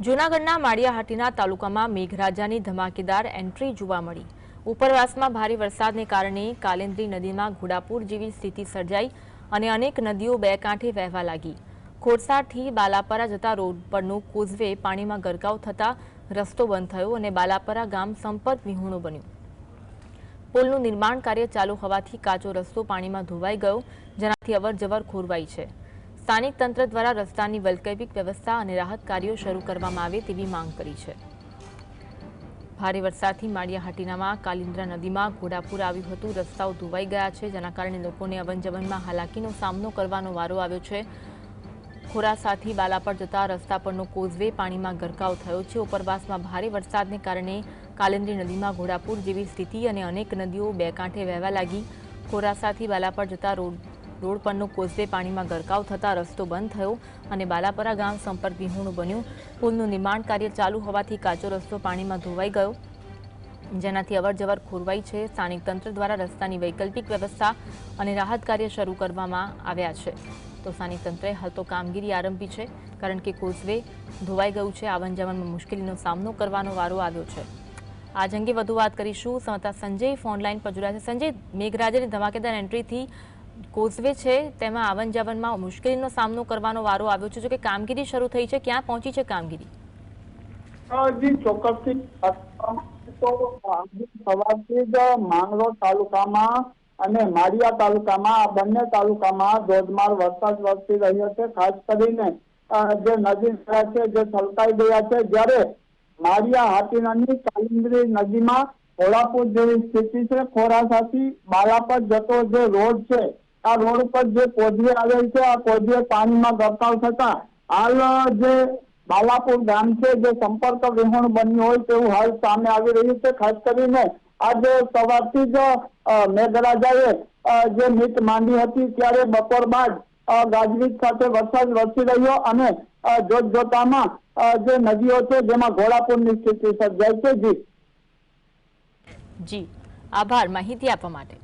જૂનાગઢના માળિયાહાટીના તાલુકામાં મેઘરાજાની ધમાકેદાર એન્ટ્રી જોવા મળી। ઉપરવાસમાં ભારે વરસાદને કારણે કાલિંદી નદીમાં ઘોડાપૂર જેવી સ્થિતિ સર્જાઈ અને અનેક નદીઓ બે કાંઠે વહેવા લાગી। ખોરસાથી બાલાપરા જતા રોડ પરનું કોઝવે પાણીમાં ગરકાવ થતા રસ્તો બંધ થયો અને બાલાપરા ગામ સંપર્ક વિહોણું બન્યું। પુલનું નિર્માણ કાર્ય ચાલુ હોવાથી કાચો રસ્તો પાણીમાં ધોવાઈ ગયો, જેનાથી અવરજવર ખોરવાઈ છે। સ્થાનિક તંત્ર દ્વારા રસ્તાની વૈકલ્પિક વ્યવસ્થા અને રાહત કાર્યો શરૂ કરવામાં આવે તેવી માંગ કરી છે। ભારે વરસાદથી માળિયાહાટીનામાં કાલિંદ્રા નદીમાં ઘોડાપૂર આવ્યું હતું। રસ્તાઓ ધોવાઈ ગયા છે, જેના કારણે લોકોને અવનજવનમાં હાલાકીનો સામનો કરવાનો વારો આવ્યો છે। ખોરાસાથી બાલાપર જતા રસ્તા પરનો કોઝવે પાણીમાં ગરકાવ થયો છે। ઉપરવાસમાં ભારે વરસાદને કારણે કાલિંદી નદીમાં ઘોડાપૂર જેવી સ્થિતિ અને અનેક નદીઓ બે કાંઠે વહેવા લાગી। ખોરાસાથી બાલાપર જતા રોડ પરનો કોઝવે પાણીમાં ગરકાવ થતા રસ્તો બંધ થયો અને બાલાપરા ગામ સંપર્ક વિહોણું બન્યું। પુલનું નિર્માણ કાર્ય ચાલુ હોવાથી કાચો રસ્તો પાણીમાં ધોવાઈ ગયો, જેનાથી અવરજવર ખોરવાઈ છે। સ્થાનિક તંત્ર દ્વારા રસ્તાની વૈકલ્પિક વ્યવસ્થા અને રાહત કાર્ય શરૂ કરવામાં આવ્યા છે। તો સ્થાનિક તંત્રએ હાલ તો કામગીરી આરંભી છે, કારણ કે કોઝવે ધોવાઈ ગયું છે। આવન જાવનમાં મુશ્કેલીનો સામનો કરવાનો વારો આવ્યો છે। આજ અંગે વધુ વાત કરીશું, સંવાદદાતા સંજય ફોનલાઈન પર જોડાયા છે। સંજય, મેઘરાજાની ધમાકેદાર એન્ટ્રીથી કોઝવે છે તેમાં આવન જાવનમાં મુશ્કેલીનો સામનો કરવાનો વારો આવ્યો છે। જો કે કામગીરી શરૂ થઈ છે, ક્યાં પહોંચી છે કામગીરી? જી ચોક્કસથી સવારથી જ માંગરોળ તાલુકામાં અને માળિયા તાલુકામાં આ બંને તાલુકામાં ધોધમાર વરસાદ વરસી રહ્યો છે। ખાસ કરીને જે નદી છે જે છલકાઈ ગયા છે, જ્યારે માળિયાહાટીની કાલિંદી નદીમાં ઘોડાપૂર જેવી સ્થિતિ છે। ખોરાસાથી બાલાપર જતો જે રોડ છે, આ રોડ પર જે કોઝવે આવેલ છે, આ કોઝવે પાણીમાં ગરકાવ થતા હાલ જે બાલાપુર ગામ છે જે સંપર્ક વિહોણું બન્યું હોય તેવું હાલ સામે આવી રહ્યું છે। ખાસ કરીને આજે સવારથી જ મેઘરાજાએ જે મીટ માંડી હતી, ત્યારે બપોર બાદ ગાજવીજ સાથે વરસાદ વરસી રહ્યો અને જોતજોતામાં જે નદીઓ છે જેમાં ઘોડાપૂરની સ્થિતિ સર્જાઈ છે। જી, આભાર માહિતી આપવા માટે।